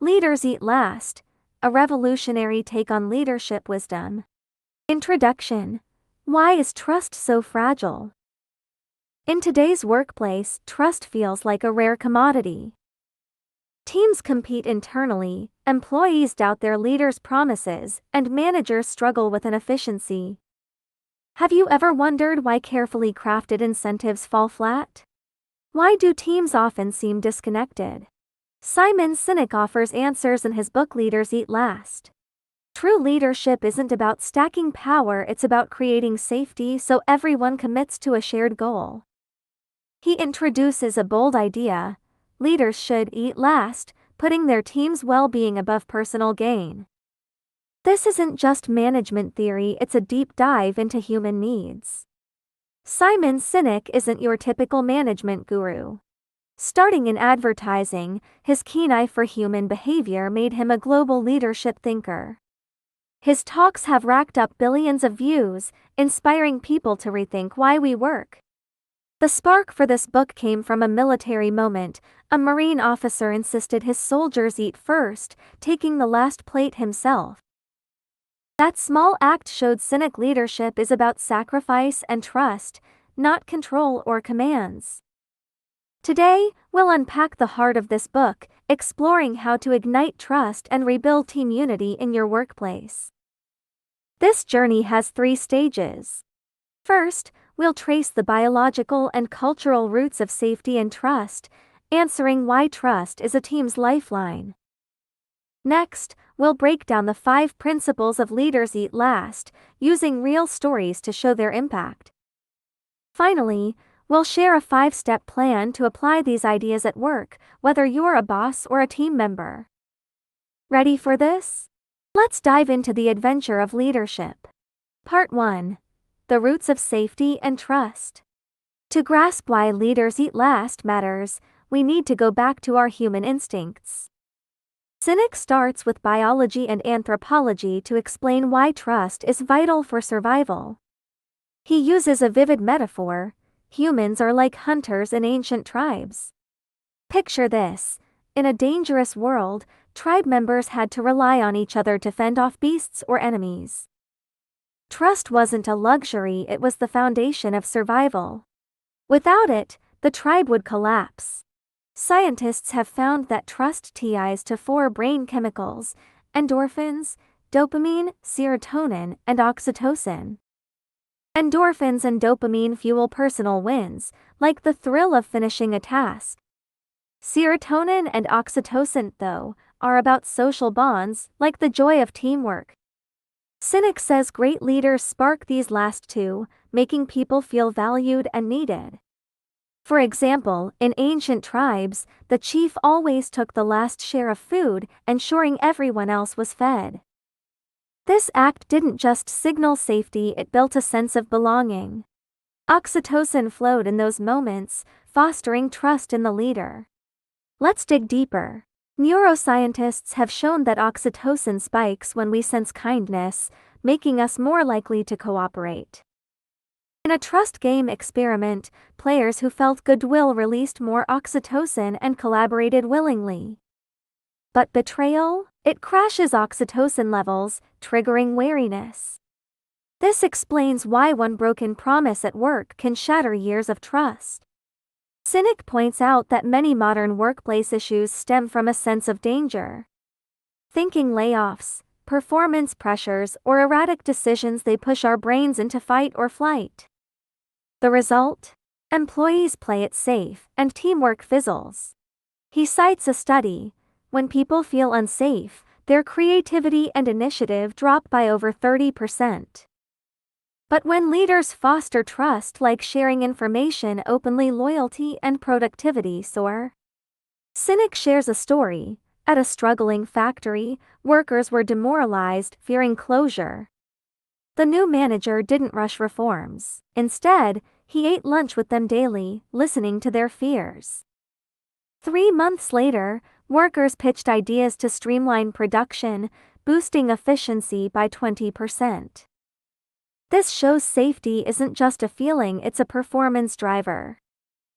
Leaders Eat Last, a revolutionary take on leadership wisdom. Introduction. Why is trust so fragile? In today's workplace, trust feels like a rare commodity. Teams compete internally, employees doubt their leaders' promises, and managers struggle with inefficiency. Have you ever wondered why carefully crafted incentives fall flat? Why do teams often seem disconnected? Simon Sinek offers answers in his book Leaders Eat Last. True leadership isn't about stacking power, it's about creating safety so everyone commits to a shared goal. He introduces a bold idea: leaders should eat last, putting their team's well-being above personal gain. This isn't just management theory, it's a deep dive into human needs. Simon Sinek isn't your typical management guru. Starting in advertising, his keen eye for human behavior made him a global leadership thinker. His talks have racked up billions of views, inspiring people to rethink why we work. The spark for this book came from a military moment. A Marine officer insisted his soldiers eat first, taking the last plate himself. That small act showed Sinek leadership is about sacrifice and trust, not control or commands. Today, we'll unpack the heart of this book, exploring how to ignite trust and rebuild team unity in your workplace. This journey has 3 stages. First, we'll trace the biological and cultural roots of safety and trust, answering why trust is a team's lifeline. Next, we'll break down the 5 principles of Leaders Eat Last, using real stories to show their impact. Finally, we'll share a 5-step plan to apply these ideas at work, whether you're a boss or a team member. Ready for this? Let's dive into the adventure of leadership. Part 1. The roots of safety and trust. To grasp why leaders eat last matters, we need to go back to our human instincts. Sinek starts with biology and anthropology to explain why trust is vital for survival. He uses a vivid metaphor: humans are like hunters in ancient tribes. Picture this: in a dangerous world, tribe members had to rely on each other to fend off beasts or enemies. Trust wasn't a luxury, it was the foundation of survival. Without it, the tribe would collapse. Scientists have found that trust ties to 4 brain chemicals: endorphins, dopamine, serotonin, and oxytocin. Endorphins and dopamine fuel personal wins, like the thrill of finishing a task. Serotonin and oxytocin, though, are about social bonds, like the joy of teamwork. Sinek says great leaders spark these last 2, making people feel valued and needed. For example, in ancient tribes, the chief always took the last share of food, ensuring everyone else was fed. This act didn't just signal safety, it built a sense of belonging. Oxytocin flowed in those moments, fostering trust in the leader. Let's dig deeper. Neuroscientists have shown that oxytocin spikes when we sense kindness, making us more likely to cooperate. In a trust game experiment, players who felt goodwill released more oxytocin and collaborated willingly. But betrayal? It crashes oxytocin levels, triggering wariness. This explains why one broken promise at work can shatter years of trust. Sinek points out that many modern workplace issues stem from a sense of danger. Thinking layoffs, performance pressures, or erratic decisions, they push our brains into fight or flight. The result? Employees play it safe, and teamwork fizzles. He cites a study: when people feel unsafe, their creativity and initiative drop by over 30%. But when leaders foster trust, like sharing information openly, loyalty and productivity soar. Sinek shares a story. At a struggling factory, workers were demoralized, fearing closure. The new manager didn't rush reforms. Instead, he ate lunch with them daily, listening to their fears. 3 months later, workers pitched ideas to streamline production, boosting efficiency by 20%. This shows safety isn't just a feeling, it's a performance driver.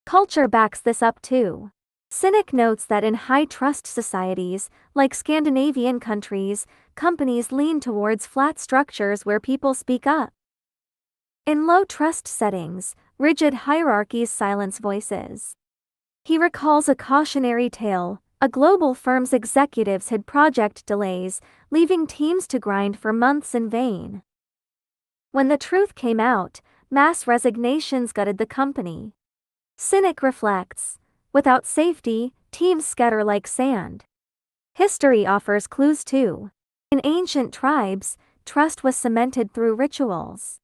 Culture backs this up too. Sinek notes that in high-trust societies, like Scandinavian countries, companies lean towards flat structures where people speak up. In low-trust settings, rigid hierarchies silence voices. He recalls a cautionary tale. A global firm's executives hid project delays, leaving teams to grind for months in vain. When the truth came out, mass resignations gutted the company. Sinek reflects, without safety, teams scatter like sand. History offers clues too. In ancient tribes, trust was cemented through rituals.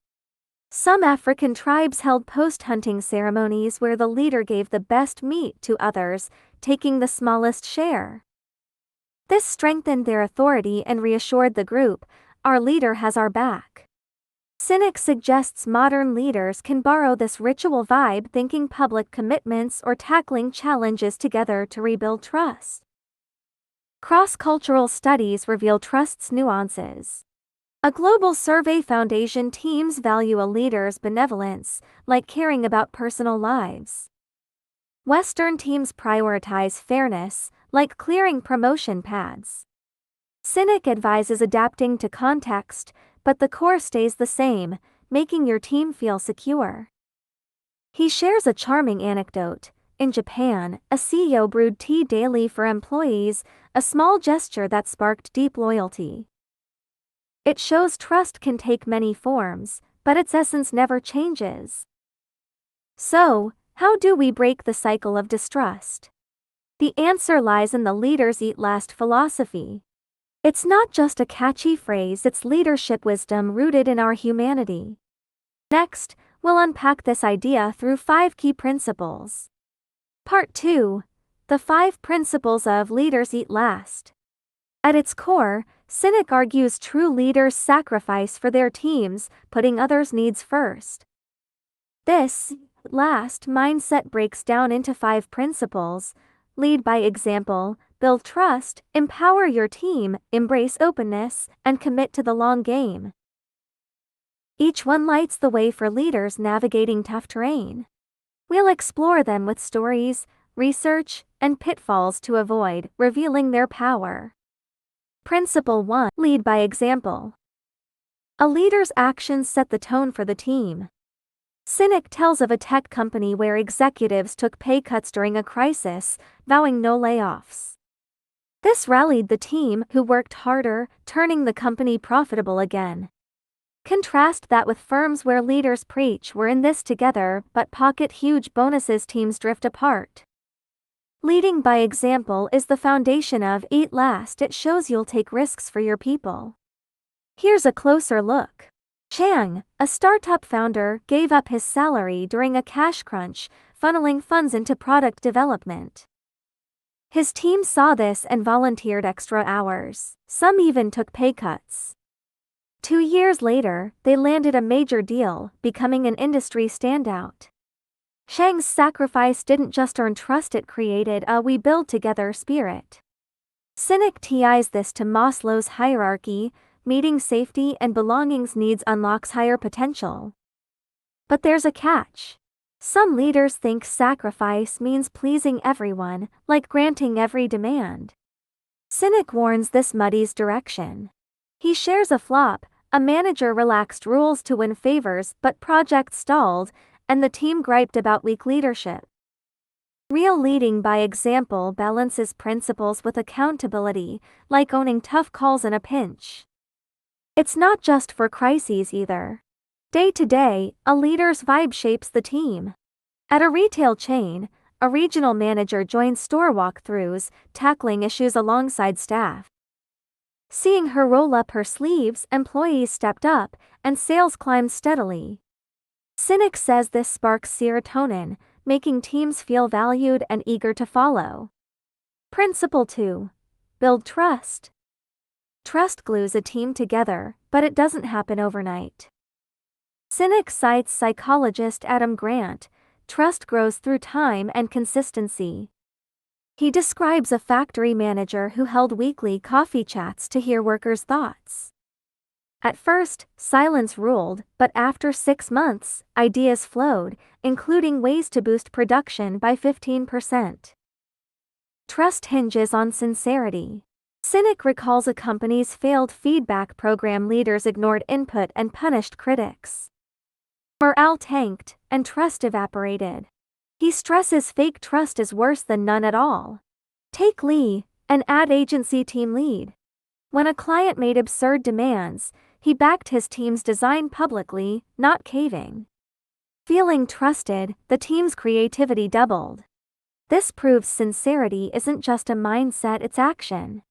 Some African tribes held post-hunting ceremonies where the leader gave the best meat to others, taking the smallest share. This strengthened their authority and reassured the group, our leader has our back. Sinek suggests modern leaders can borrow this ritual vibe, thinking public commitments or tackling challenges together to rebuild trust. Cross-cultural studies reveal trust's nuances. A global survey found Asian teams value a leader's benevolence, like caring about personal lives. Western teams prioritize fairness, like clearing promotion paths. Sinek advises adapting to context, but the core stays the same, making your team feel secure. He shares a charming anecdote. In Japan, a CEO brewed tea daily for employees, a small gesture that sparked deep loyalty. It shows trust can take many forms, but its essence never changes. So, how do we break the cycle of distrust? The answer lies in the leaders eat last philosophy. It's not just a catchy phrase, it's leadership wisdom rooted in our humanity. Next, we'll unpack this idea through 5 key principles. Part 2. The 5 principles of leaders eat last. At its core, Sinek argues true leaders sacrifice for their teams, putting others' needs first. This last mindset breaks down into 5 principles: lead by example, build trust, empower your team, embrace openness, and commit to the long game. Each one lights the way for leaders navigating tough terrain. We'll explore them with stories, research, and pitfalls to avoid, revealing their power. Principle 1. Lead by example. A leader's actions set the tone for the team. Sinek tells of a tech company where executives took pay cuts during a crisis, vowing no layoffs. This rallied the team, who worked harder, turning the company profitable again. Contrast that with firms where leaders preach we're in this together but pocket huge bonuses, teams drift apart. Leading by example is the foundation of Eat Last. It shows you'll take risks for your people. Here's a closer look. Chang, a startup founder, gave up his salary during a cash crunch, funneling funds into product development. His team saw this and volunteered extra hours. Some even took pay cuts. 2 years later, they landed a major deal, becoming an industry standout. Chang's sacrifice didn't just earn trust, it created a "we build together" spirit. Sinek ties this to Maslow's hierarchy. Meeting safety and belongings needs unlocks higher potential. But there's a catch. Some leaders think sacrifice means pleasing everyone, like granting every demand. Sinek warns this muddies direction. He shares a flop: a manager relaxed rules to win favors, but projects stalled, and the team griped about weak leadership. Real leading by example balances principles with accountability, like owning tough calls in a pinch. It's not just for crises either. Day to day, a leader's vibe shapes the team. At a retail chain, a regional manager joins store walkthroughs, tackling issues alongside staff. Seeing her roll up her sleeves, employees stepped up, and sales climbed steadily. Sinek says this sparks serotonin, making teams feel valued and eager to follow. Principle 2. Build trust. Trust glues a team together, but it doesn't happen overnight. Sinek cites psychologist Adam Grant: trust grows through time and consistency. He describes a factory manager who held weekly coffee chats to hear workers' thoughts. At first, silence ruled, but after 6 months, ideas flowed, including ways to boost production by 15%. Trust hinges on sincerity. Sinek recalls a company's failed feedback program. Leaders ignored input and punished critics. Morale tanked, and trust evaporated. He stresses fake trust is worse than none at all. Take Lee, an ad agency team lead. When a client made absurd demands, he backed his team's design publicly, not caving. Feeling trusted, the team's creativity doubled. This proves sincerity isn't just a mindset, it's action.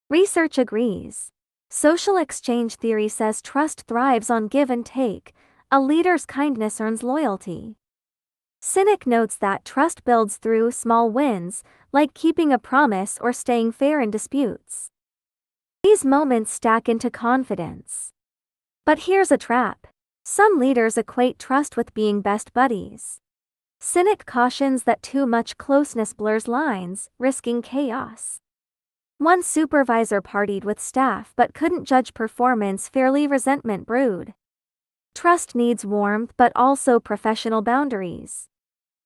Research agrees. Social exchange theory says trust thrives on give and take. A leader's kindness earns loyalty. Sinek notes that trust builds through small wins, like keeping a promise or staying fair in disputes. These moments stack into confidence. But here's a trap. Some leaders equate trust with being best buddies. Sinek cautions that too much closeness blurs lines, risking chaos. One supervisor partied with staff but couldn't judge performance fairly. Resentment brewed. Trust needs warmth but also professional boundaries.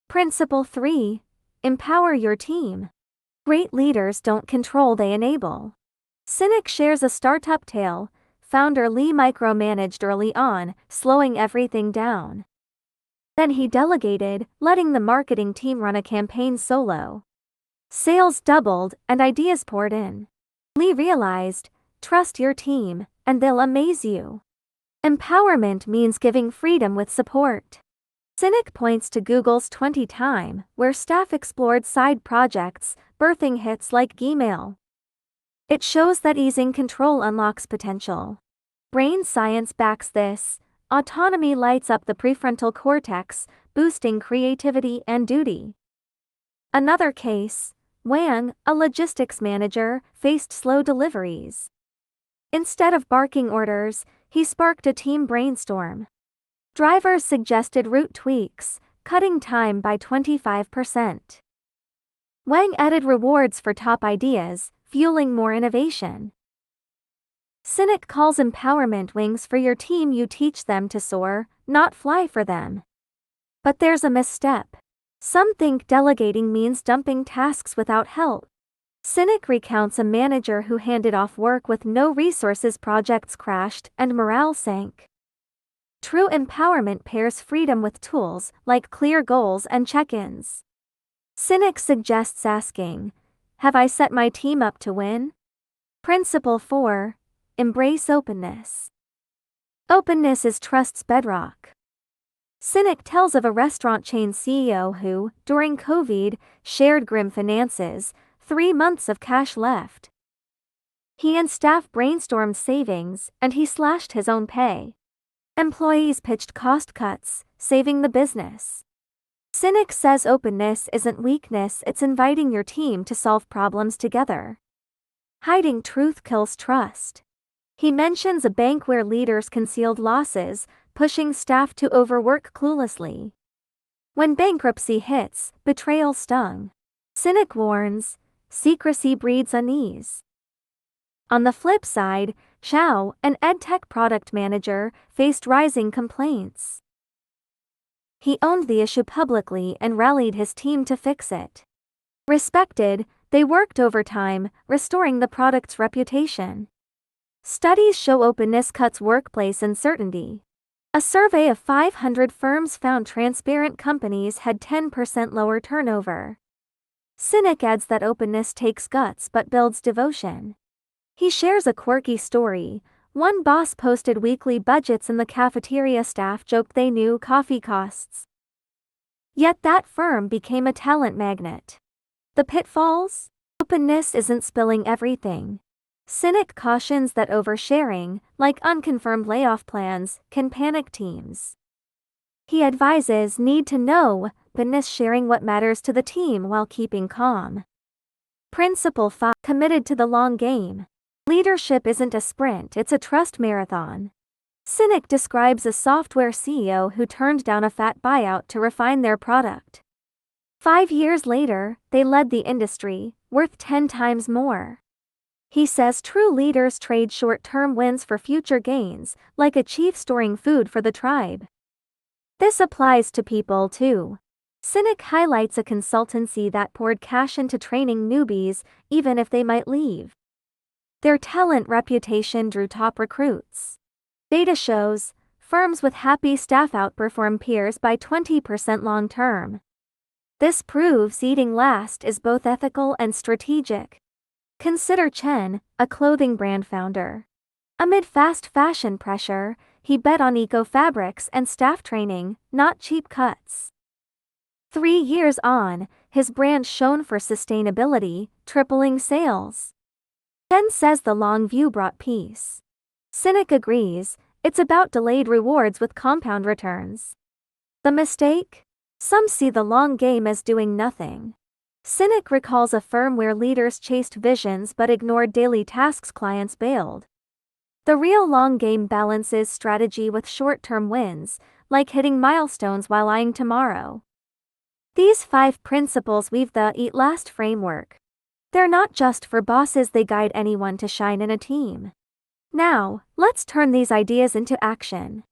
Principle 3. Empower your team. Great leaders don't control, they enable. Sinek shares a startup tale. Founder Lee micromanaged early on, slowing everything down. Then he delegated, letting the marketing team run a campaign solo. Sales doubled, and ideas poured in. Lee realized, trust your team, and they'll amaze you. Empowerment means giving freedom with support. Sinek points to Google's 20 time, where staff explored side projects, birthing hits like Gmail. It shows that easing control unlocks potential. Brain science backs this. Autonomy lights up the prefrontal cortex, boosting creativity and duty. Another case, Wang, a logistics manager, faced slow deliveries. Instead of barking orders, he sparked a team brainstorm. Drivers suggested route tweaks, cutting time by 25%. Wang added rewards for top ideas, fueling more innovation. Sinek calls empowerment wings for your team. You teach them to soar, not fly for them. But there's a misstep. Some think delegating means dumping tasks without help. Sinek recounts a manager who handed off work with no resources. Projects crashed and morale sank. True empowerment pairs freedom with tools like clear goals and check-ins. Sinek suggests asking, have I set my team up to win? Principle 4. Embrace openness. Openness is trust's bedrock. Sinek tells of a restaurant chain CEO who, during COVID, shared grim finances, 3 months of cash left. He and staff brainstormed savings, and he slashed his own pay. Employees pitched cost cuts, saving the business. Sinek says openness isn't weakness, it's inviting your team to solve problems together. Hiding truth kills trust. He mentions a bank where leaders concealed losses, pushing staff to overwork cluelessly. When bankruptcy hits, betrayal stung. Sinek warns, secrecy breeds unease. On the flip side, Chow, an edtech product manager, faced rising complaints. He owned the issue publicly and rallied his team to fix it. Respected, they worked overtime, restoring the product's reputation. Studies show openness cuts workplace uncertainty. A survey of 500 firms found transparent companies had 10% lower turnover. Sinek adds that openness takes guts but builds devotion. He shares a quirky story. One boss posted weekly budgets in the cafeteria. Staff joked they knew coffee costs. Yet that firm became a talent magnet. The pitfalls? Openness isn't spilling everything. Sinek cautions that oversharing, like unconfirmed layoff plans, can panic teams. He advises need to know, openness, sharing what matters to the team while keeping calm. Principle 5. Committed to the long game. Leadership isn't a sprint, it's a trust marathon. Sinek describes a software CEO who turned down a fat buyout to refine their product. 5 years later, they led the industry, worth 10 times more. He says true leaders trade short-term wins for future gains, like a chief storing food for the tribe. This applies to people too. Sinek highlights a consultancy that poured cash into training newbies, even if they might leave. Their talent reputation drew top recruits. Data shows, firms with happy staff outperform peers by 20% long term. This proves eating last is both ethical and strategic. Consider Chen, a clothing brand founder. Amid fast fashion pressure, he bet on eco-fabrics and staff training, not cheap cuts. 3 years on, his brand shone for sustainability, tripling sales. Chen says the long view brought peace. Sinek agrees, it's about delayed rewards with compound returns. The mistake? Some see the long game as doing nothing. Sinek recalls a firm where leaders chased visions but ignored daily tasks. Clients bailed. The real long game balances strategy with short-term wins, like hitting milestones while eyeing tomorrow. These 5 principles weave the Eat Last framework. They're not just for bosses, they guide anyone to shine in a team. Now, let's turn these ideas into action.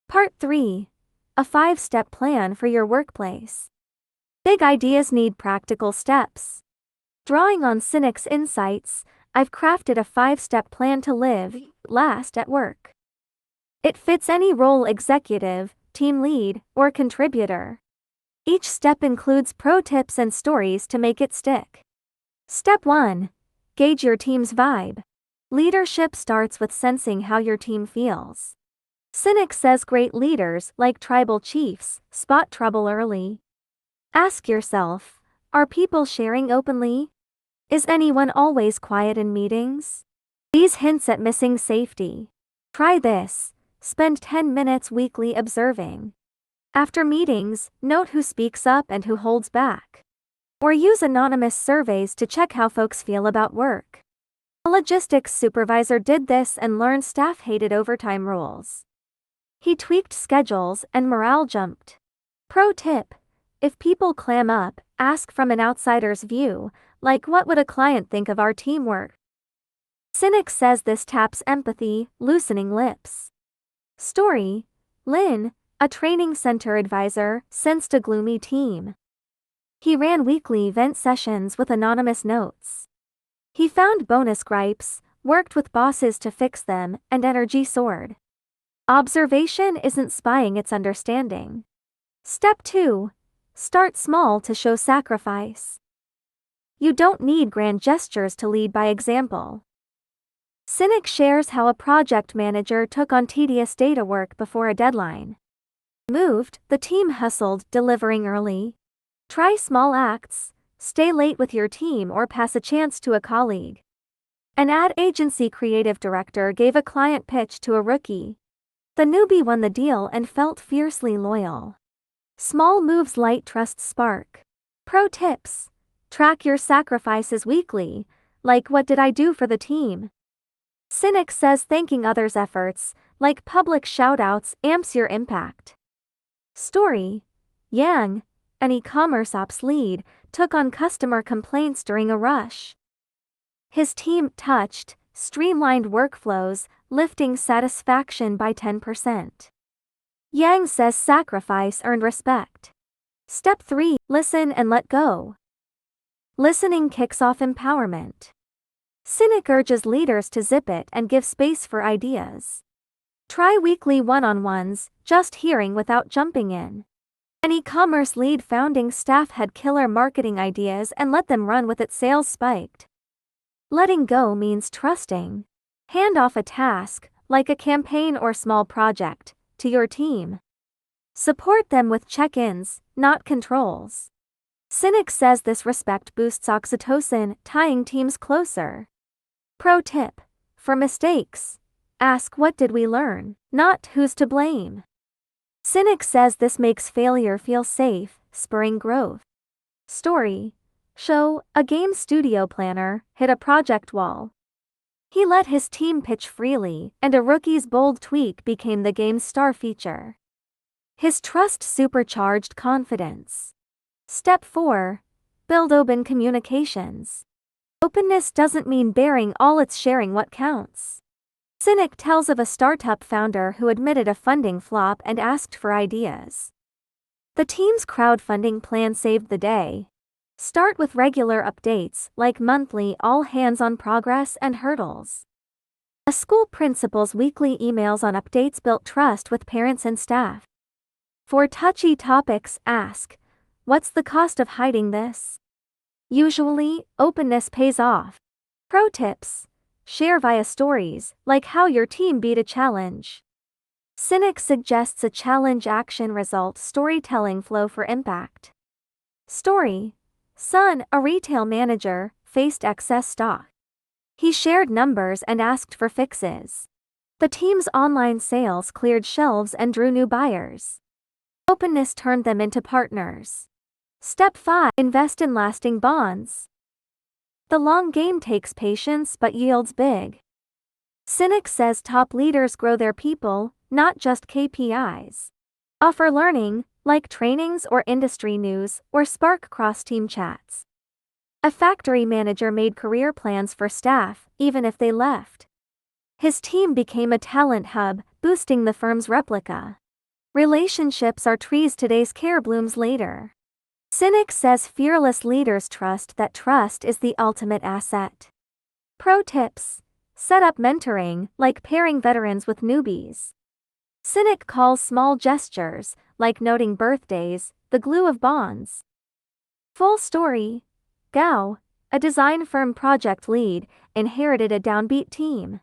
Part 3. A 5-step plan for your workplace. Big ideas need practical steps. Drawing on Sinek's insights, I've crafted a 5-step plan to live last at work. It fits any role: executive, team lead, or contributor. Each step includes pro tips and stories to make it stick. Step 1. Gauge your team's vibe. Leadership starts with sensing how your team feels. Sinek says great leaders, like tribal chiefs, spot trouble early. Ask yourself, are people sharing openly? Is anyone always quiet in meetings? These hints at missing safety. Try this. Spend 10 minutes weekly observing. After meetings, note who speaks up and who holds back. Or use anonymous surveys to check how folks feel about work. A logistics supervisor did this and learned staff hated overtime rules. He tweaked schedules and morale jumped. Pro tip: if people clam up, ask from an outsider's view, like what would a client think of our teamwork? Sinek says this taps empathy, loosening lips. Story: Lynn, a training center advisor, sensed a gloomy team. He ran weekly vent sessions with anonymous notes. He found bonus gripes, worked with bosses to fix them, and energy soared. Observation isn't spying, it's understanding. Step 2. Start small to show sacrifice. You don't need grand gestures to lead by example. Sinek shares how a project manager took on tedious data work before a deadline. Moved, the team hustled, delivering early. Try small acts, stay late with your team or pass a chance to a colleague. An ad agency creative director gave a client pitch to a rookie. The newbie won the deal and felt fiercely loyal. Small moves light trust spark. Pro tips: track your sacrifices weekly, like what did I do for the team? Sinek says thanking others' efforts, like public shoutouts, amps your impact. Story: Yang, an e-commerce ops lead, took on customer complaints during a rush. His team touched, streamlined workflows, lifting satisfaction by 10%. Yang says sacrifice earned respect. Step 3. Listen and let go. Listening kicks off empowerment. Sinek urges leaders to zip it and give space for ideas. Try weekly one-on-ones, just hearing without jumping in. An e-commerce lead founding staff had killer marketing ideas and let them run with it. Sales spiked. Letting go means trusting. Hand off a task, like a campaign or small project, to your team. Support them with check-ins, not controls. Sinek says this respect boosts oxytocin, tying teams closer. Pro tip: for mistakes, ask what did we learn, not who's to blame. Sinek says this makes failure feel safe, spurring growth. Story: show, a game studio planner, hit a project wall. He let his team pitch freely, and a rookie's bold tweak became the game's star feature. His trust supercharged confidence. Step 4. Build open communications. Openness doesn't mean bearing all, it's sharing what counts. Sinek tells of a startup founder who admitted a funding flop and asked for ideas. The team's crowdfunding plan saved the day. Start with regular updates like monthly all-hands-on progress and hurdles. A school principal's weekly emails on updates built trust with parents and staff. For touchy topics, ask, "What's the cost of hiding this?" Usually, openness pays off. Pro tips: share via stories, like how your team beat a challenge. Sinek suggests a challenge action result storytelling flow for impact. Story: Son, a retail manager, faced excess stock. He shared numbers and asked for fixes. The team's online sales cleared shelves and drew new buyers. Openness turned them into partners. Step 5: invest in lasting bonds. The long game takes patience but yields big. Sinek says top leaders grow their people, not just KPIs. Offer learning, like trainings or industry news, or spark cross-team chats. A factory manager made career plans for staff, even if they left. His team became a talent hub, boosting the firm's replica. Relationships are trees, today's care blooms later. Sinek says fearless leaders trust that trust is the ultimate asset. Pro tips: set up mentoring, like pairing veterans with newbies. Sinek calls small gestures, like noting birthdays, the glue of bonds. Full story: Gao, a design firm project lead, inherited a downbeat team.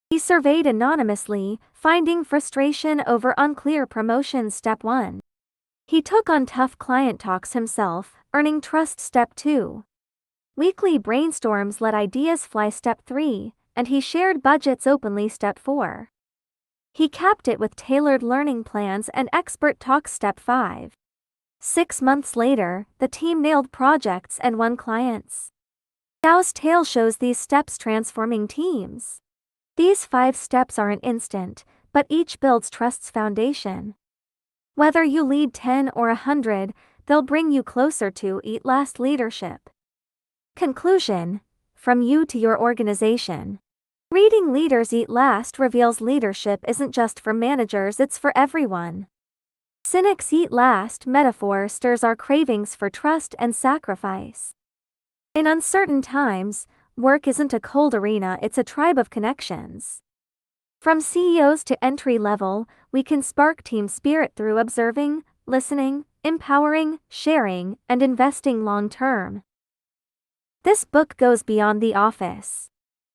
He surveyed anonymously, finding frustration over unclear promotions. Step 1. He took on tough client talks himself, earning trust. Step 2. Weekly brainstorms let ideas fly. Step 3. And he shared budgets openly. Step 4. He capped it with tailored learning plans and expert talks. Step 5. 6 months later, the team nailed projects and won clients. Gao's tale shows these steps transforming teams. These 5 steps aren't instant, but each builds trust's foundation. Whether you lead 10 or 100, they'll bring you closer to Eat Last leadership. Conclusion: from you to your organization. Reading Leaders Eat Last reveals leadership isn't just for managers, it's for everyone. Sinek's Eat Last metaphor stirs our cravings for trust and sacrifice. In uncertain times, work isn't a cold arena, it's a tribe of connections. From CEOs to entry level, we can spark team spirit through observing, listening, empowering, sharing, and investing long term. This book goes beyond the office.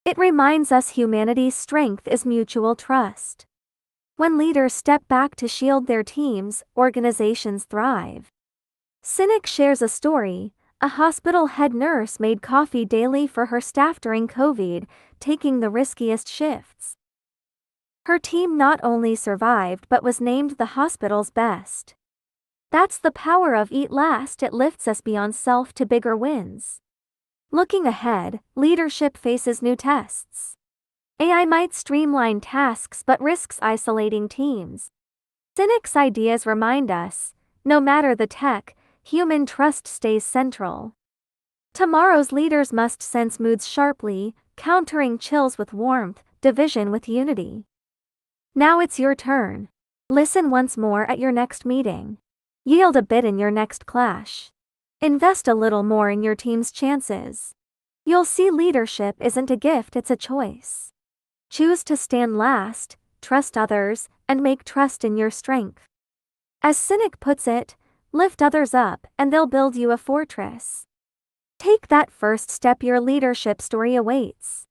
It reminds us humanity's strength is mutual trust. When leaders step back to shield their teams, organizations thrive. Sinek shares a story. A hospital head nurse made coffee daily for her staff during COVID, taking the riskiest shifts. Her team not only survived but was named the hospital's best. That's the power of Eat Last, it lifts us beyond self to bigger wins. Looking ahead, leadership faces new tests. AI might streamline tasks but risks isolating teams. Sinek's ideas remind us, no matter the tech, human trust stays central. Tomorrow's leaders must sense moods sharply, countering chills with warmth, division with unity. Now it's your turn. Listen once more at your next meeting. Yield a bit in your next clash. Invest a little more in your team's chances. You'll see leadership isn't a gift, it's a choice. Choose to stand last, trust others, and make trust in your strength. As Sinek puts it, lift others up and they'll build you a fortress. Take that first step, your leadership story awaits.